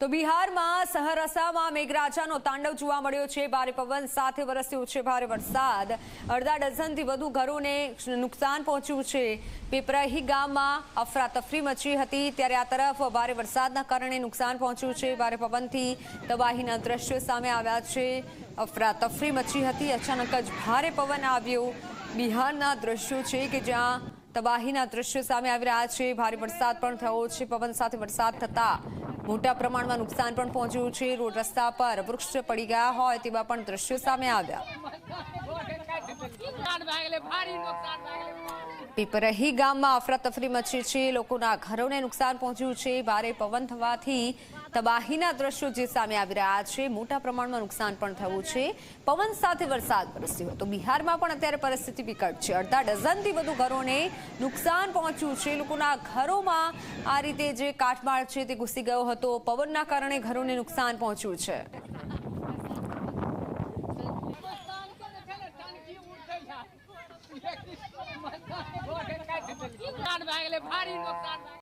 તો બિહારમાં સહરસામાં મેઘરાજાનો તાંડવ જોવા મળ્યો છે। ભારે પવન સાથે વરસ્યો છે ભારે વરસાદ। અડધા ડઝનથી વધુ ઘરોને નુકસાન પહોંચ્યું છે। પીપરાહી ગામમાં અફરાતફરી મચી હતી, ત્યારે આ તરફ ભારે વરસાદના કારણે નુકસાન પહોંચ્યું છે। ભારે પવનથી તબાહીના દ્રશ્યો સામે આવ્યા છે। અફરાતફરી મચી હતી, અચાનક જ ભારે પવન આવ્યો। બિહારના દ્રશ્યો છે કે જ્યાં તબાહીના દ્રશ્યો સામે આવી રહ્યા છે। ભારે વરસાદ પણ થયો છે। પવન સાથે વરસાદ થતા મોટા પ્રમાણમાં નુકસાન પણ પહોંચ્યું છે। રોડ રસ્તા પર વૃક્ષ પડી ગયા હોય તેવા પણ દ્રશ્યો સામે આવ્યા। પીપરહી ગામમાં અફરાતફરી મચી છે, લોકોના ઘરોને નુકસાન પહોંચ્યું છે। ભારે પવન થવાથી તબાહીના દ્રશ્યો જે સામે આવી રહ્યા છે, મોટા પ્રમાણમાં નુકસાન પણ થયું છે। પવન સાથે વરસાદ વરસ્યો તો બિહારમાં પણ અત્યારે પરિસ્થિતિ વિકટ છે। અડધા ડઝનથી વધુ ઘરોને નુકસાન પહોંચ્યું છે। લોકોના ઘરોમાં આ રીતે જે કાટમાળ છે તે ઘૂસી ગયો હતો। પવનના કારણે ઘરોને નુકસાન પહોંચ્યું છે।